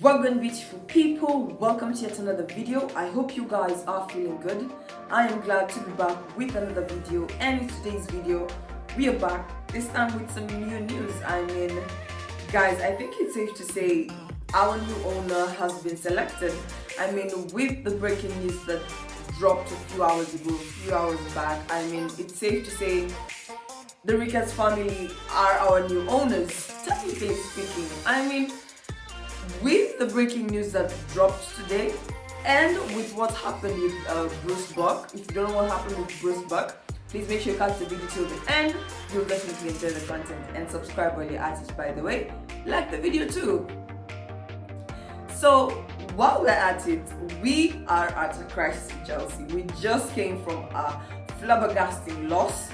Welcome beautiful people, welcome to yet another video. I hope you guys are feeling good. I am glad to be back with another video, and in today's video we are back, this time with some new news. Guys, I think it's safe to say our new owner has been selected. With the breaking news that dropped a few hours back, it's safe to say the Ricketts family are our new owners, technically speaking. With the breaking news that dropped today, and with what happened with Bruce Buck, if you don't know what happened with Bruce Buck, please make sure you catch the video till the end. You'll definitely enjoy the content, and subscribe while you're at it, by the way. Like the video too. So while we're at it, we are at a crisis in Chelsea. We just came from a flabbergasting loss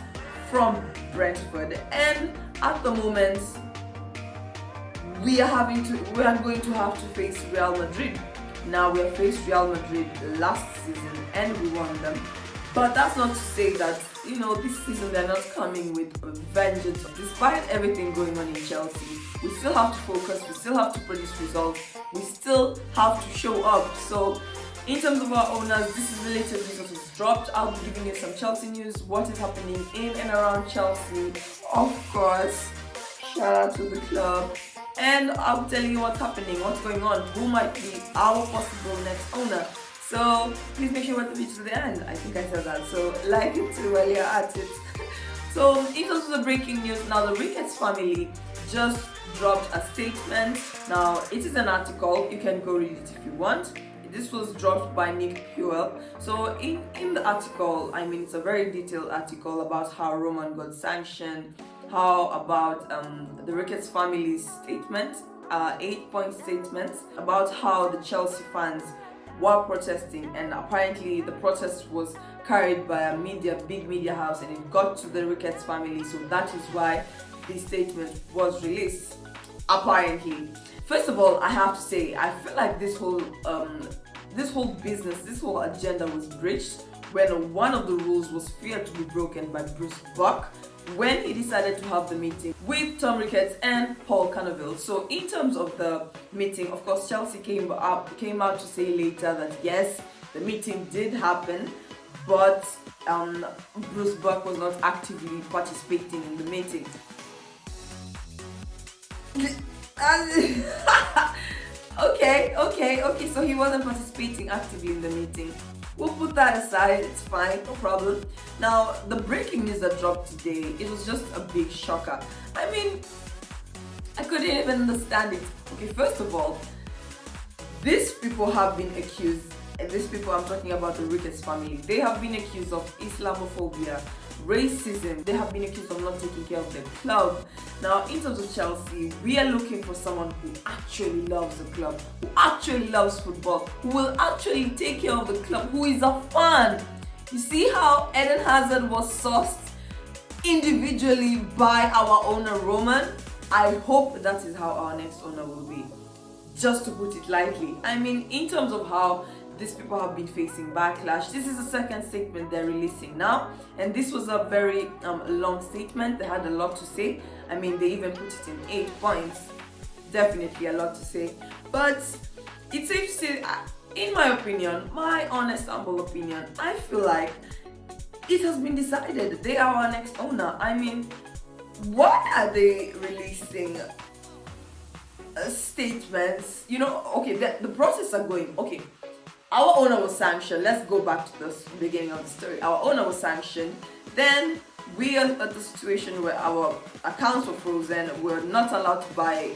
from Brentford, and at the moment we are going to have to face Real Madrid. Now, we have faced Real Madrid last season and we won them, but that's not to say that this season they're not coming with vengeance. Despite everything going on in Chelsea, we still have to focus, we still have to produce results, we still have to show up. So in terms of our owners, this is the latest news that has dropped. I'll be giving you some Chelsea news, what is happening in and around Chelsea, of course, shout out to the club. And I'll be telling you what's happening, what's going on, who might be our possible next owner. So please make sure you watch the video to the end. I think I said that. So like it too while you're at it. So in terms of the breaking news, now the Ricketts family just dropped a statement. Now it is an article, you can go read it if you want. This was dropped by Nick Puel. So in the article, it's a very detailed article about how Roman got sanctioned, how about the Ricketts family's statement, 8-point statement about how the Chelsea fans were protesting, and apparently the protest was carried by a big media house, and it got to the Ricketts family, so that is why this statement was released, apparently. First of all, I have to say, I feel like this whole agenda was breached when one of the rules was feared to be broken by Bruce Buck when he decided to have the meeting with Tom Ricketts and Paul Cannavale. So in terms of the meeting, of course, Chelsea came out to say later that yes, the meeting did happen, but Bruce Buck was not actively participating in the meeting. Okay, so he wasn't participating actively in the meeting. We'll put that aside, it's fine, no problem. Now, the breaking news that dropped today, it was just a big shocker. I couldn't even understand it. Okay, first of all, these people have been accused, I'm talking about the Ricketts family, they have been accused of Islamophobia, racism, they have been accused of not taking care of their club. Now, in terms of Chelsea, we are looking for someone who actually loves the club, who actually loves football, who will actually take care of the club, who is a fan. You see how Eden Hazard was sourced individually by our owner Roman? I hope that is how our next owner will be, just to put it lightly. In terms of how these people have been facing backlash, this is the second statement they're releasing now, and this was a very long statement. They had a lot to say. They even put it in 8 points. Definitely a lot to say, but it's safe to say, in my opinion, my honest humble opinion, I feel like it has been decided they are our next owner. Why are they releasing statements? Okay, the process are going. Okay, our owner was sanctioned. Let's go back to the beginning of the story. Our owner was sanctioned. Then we are at the situation where our accounts were frozen. We're not allowed to buy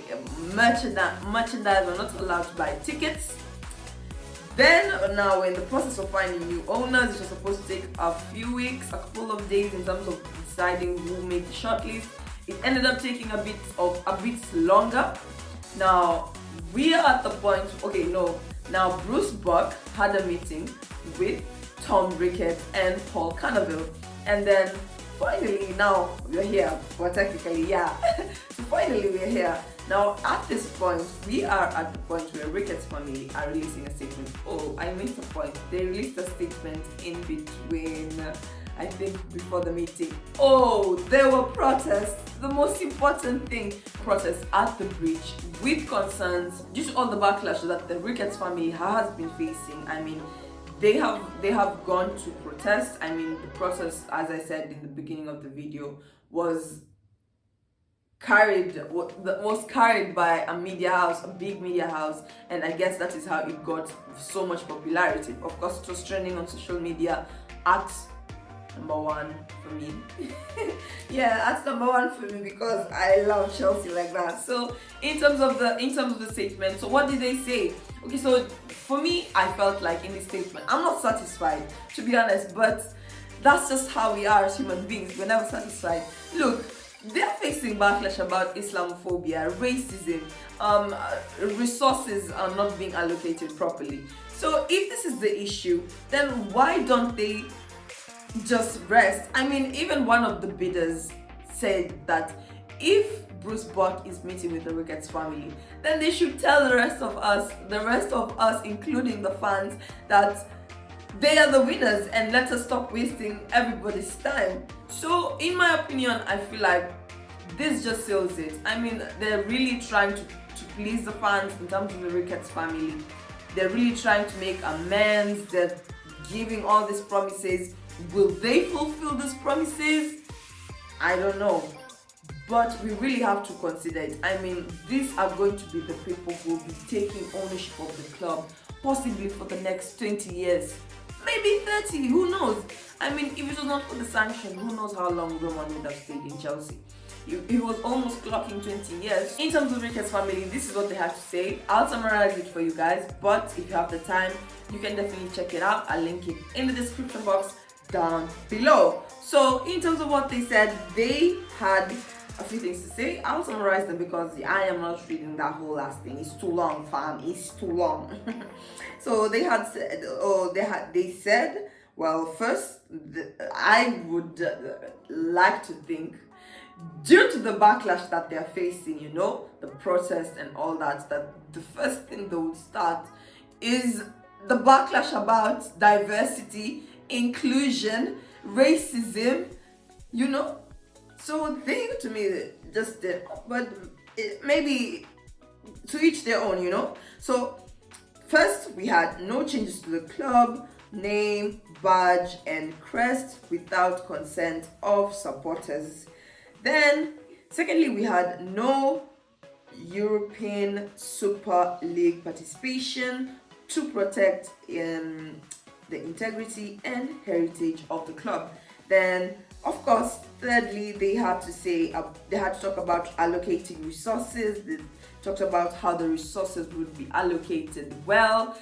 merchandise. We're not allowed to buy tickets. Then now we're in the process of finding new owners. It was supposed to take a few weeks, a couple of days in terms of deciding who made the shortlist. It ended up taking a bit longer. Now we are at the point. Now Bruce Buck had a meeting with Tom Ricketts and Paul Cannavale, and then finally now we're here. Well, technically, yeah. So finally we're here. Now at this point, we are at the point where Ricketts family are releasing a statement. Oh, I missed a point. They released a statement in between. I think, before the meeting. Oh, there were protests. The most important thing, protests at the bridge with concerns due to all the backlash that the Ricketts family has been facing. I mean, they have gone to protest. I mean, the protest, as I said in the beginning of the video, was carried by a media house, a big media house, and I guess that is how it got so much popularity. Of course, it was trending on social media at #1 for me. Yeah, that's #1 for me because I love Chelsea like that. So in terms of the statement, so what did they say? Okay, so for me, I felt like in this statement, I'm not satisfied, to be honest, but that's just how we are as human beings. We're never satisfied. Look, they're facing backlash about Islamophobia, racism, resources are not being allocated properly. So if this is the issue, then why don't they just rest? I mean, even one of the bidders said that if Bruce Buck is meeting with the Ricketts family, then they should tell the rest of us, including the fans, that they are the winners and let us stop wasting everybody's time. So in my opinion, I feel like this just seals it. I mean, they're really trying to please the fans in terms of the Ricketts family. They're really trying to make amends. They're giving all these promises. Will they fulfill these promises? I don't know. But we really have to consider it. I mean, these are going to be the people who will be taking ownership of the club, possibly for the next 20 years. Maybe 30, who knows? I mean, if it was not for the sanction, who knows how long Roman would have stayed in Chelsea. It was almost clocking 20 years. In terms of Ricketts family, this is what they had to say. I'll summarize it for you guys, but if you have the time, you can definitely check it out. I'll link it in the description box down below. So in terms of what they said, they had a few things to say. I'll summarize them because I am not reading that whole last thing. It's too long, fam. It's too long. So they said, well, first, I would like to think, due to the backlash that they're facing, you know, the protest and all that the first thing they would start is the backlash about diversity, inclusion, racism, you know. So they, to me, just did, but maybe to each their own, you know. So first, we had no changes to the club name, badge, and crest without consent of supporters. Then, secondly, we had no European Super League participation to protect the integrity and heritage of the club. Then, of course, thirdly, they had to talk about allocating resources. They talked about how the resources would be allocated well.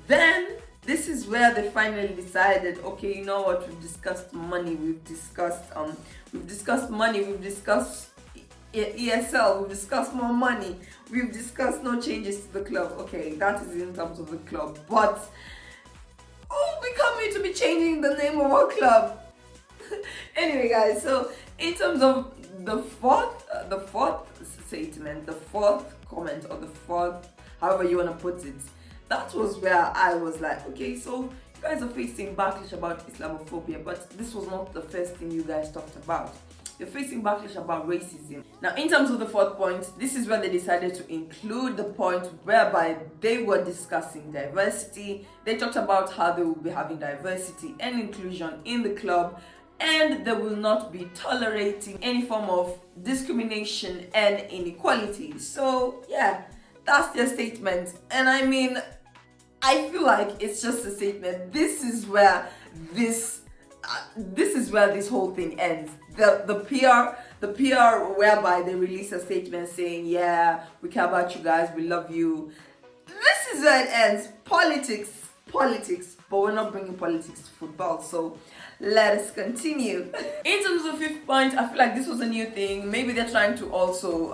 Then this is where they finally decided, okay, you know what, we've discussed money, we've discussed money, we've discussed ESL, we've discussed more money, we've discussed no changes to the club. Okay, that is in terms of the club, but we can't wait to be changing the name of our club. Anyway, guys, so in terms of the fourth statement, the fourth comment, or the fourth, however you want to put it, that was where I was like, okay, so you guys are facing backlash about Islamophobia, but this was not the first thing you guys talked about. You're facing backlash about racism. Now, in terms of the fourth point, this is where they decided to include the point whereby they were discussing diversity. They talked about how they will be having diversity and inclusion in the club, and they will not be tolerating any form of discrimination and inequality. So yeah, that's their statement. And I mean, I feel like it's just a statement. This is where this whole thing ends. The PR whereby they release a statement saying, yeah, we care about you guys, we love you. This is where it ends. Politics, but we're not bringing politics to football, so let us continue. In terms of fifth point, I feel like this was a new thing. Maybe they're trying to also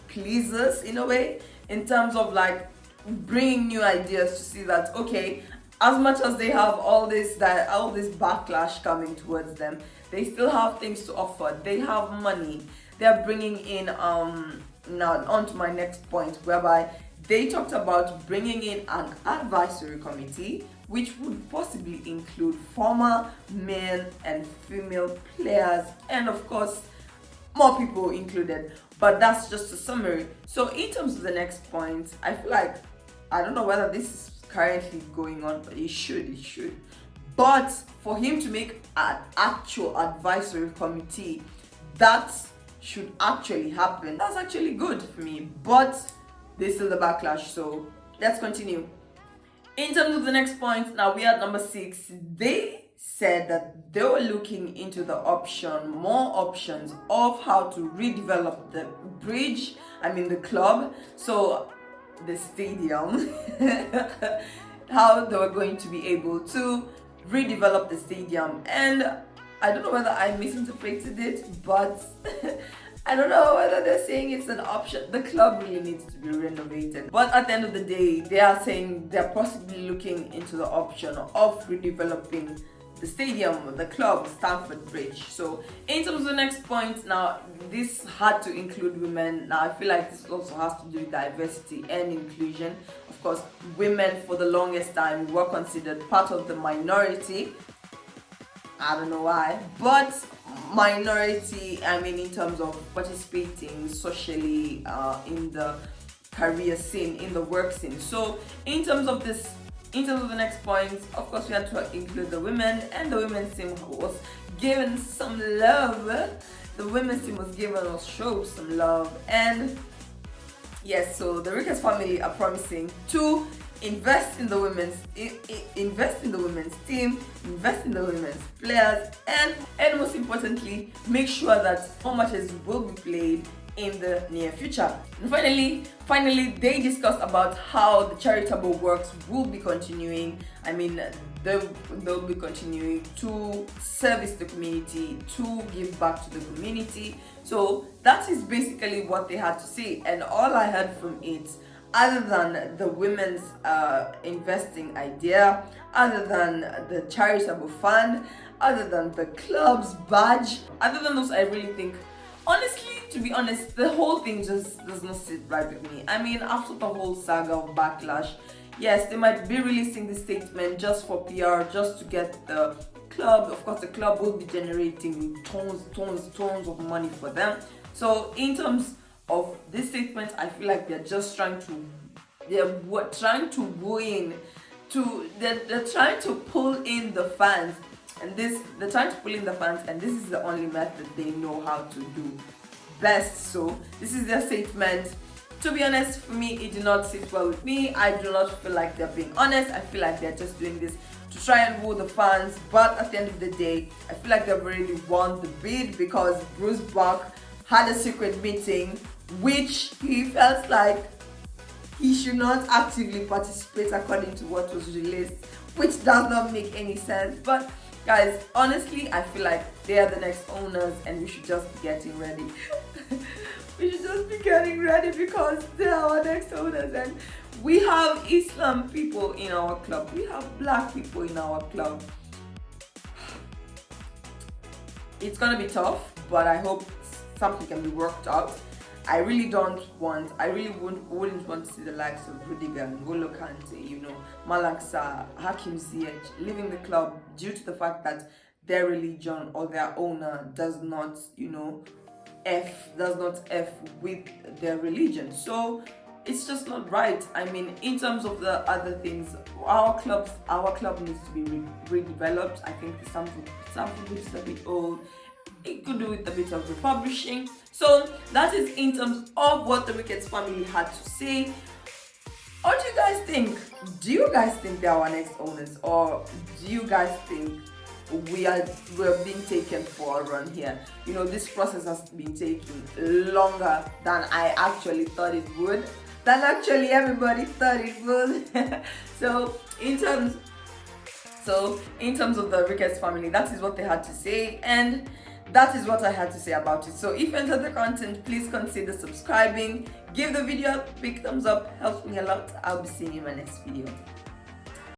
please us in a way, in terms of like bringing new ideas to see that, okay, as much as they have all this backlash coming towards them, they still have things to offer. They have money. They're bringing in now on to my next point, whereby they talked about bringing in an advisory committee, which would possibly include former men and female players, and of course, more people included. But that's just a summary. So in terms of the next point, I feel like, I don't know whether this is currently going on, but it should. But for him to make an actual advisory committee, that should actually happen. That's actually good for me. But there's still the backlash. So let's continue. In terms of the next point, now we are at number 6. They said that they were looking into more options of how to redevelop the bridge, the club, so the stadium, how they were going to be able to redevelop the stadium. And I don't know whether I misinterpreted it, but I don't know whether they're saying it's an option. The club really needs to be renovated. But at the end of the day, they are saying they're possibly looking into the option of redeveloping the stadium, the club, Stamford Bridge. So in terms of the next point, now this had to include women. Now I feel like this also has to do with diversity and inclusion. Of course, women for the longest time were considered part of the minority. I don't know why, but minority, in terms of participating socially in the career scene, in the work scene. So in terms of the next point, of course, we had to include the women, and the women's team was given some love. The women's team was given or showed some love, and yes, so the Ricketts family are promising to invest in the women's team, invest in the women's players, and most importantly, make sure that more matches will be played in the near future. And finally, they discussed about how the charitable works will be continuing. They'll be continuing to service the community, to give back to the community. So that is basically what they had to say. And all I heard from it, other than the women's investing idea, other than the charitable fund, other than the club's badge, other than those, I really think, honestly, to be honest, the whole thing just does not sit right with me. After the whole saga of backlash, yes, they might be releasing the statement just for PR, just to get the club. Of course, the club will be generating tons of money for them. So in terms of this statement, I feel like they're trying to pull in the fans. And they're trying to pull in the fans, and this is the only method they know how to do best. So this is their statement. To be honest, for me, it did not sit well with me. I do not feel like they're being honest. I feel like they're just doing this to try and woo the fans. But at the end of the day, I feel like they've already won the bid, because Bruce Buck had a secret meeting, which he felt like he should not actively participate according to what was released, which does not make any sense. But guys, honestly, I feel like they are the next owners, and we should just be getting ready. We should just be getting ready, because they are our next owners, and we have Islam people in our club. We have black people in our club. It's gonna be tough, but I hope something can be worked out. I really wouldn't want to see the likes of Rudiger, N'Golo Kante, Malaksa, Hakim Ziyech leaving the club due to the fact that their religion or their owner does not F with their religion. So it's just not right. In terms of the other things, our club needs to be redeveloped. I think the Stamford is a bit old. It could do with a bit of refurbishing. So that is in terms of what the Ricketts family had to say. What do you guys think? Do you guys think they are our next owners, or do you guys think we're being taken for a run here? This process has been taking longer than I actually thought it would, than actually everybody thought it would. So in terms of the Ricketts family, that is what they had to say, and that is what I had to say about it. So if you enjoyed the content, please consider subscribing, give the video a big thumbs up, helps me a lot. I'll be seeing you in my next video.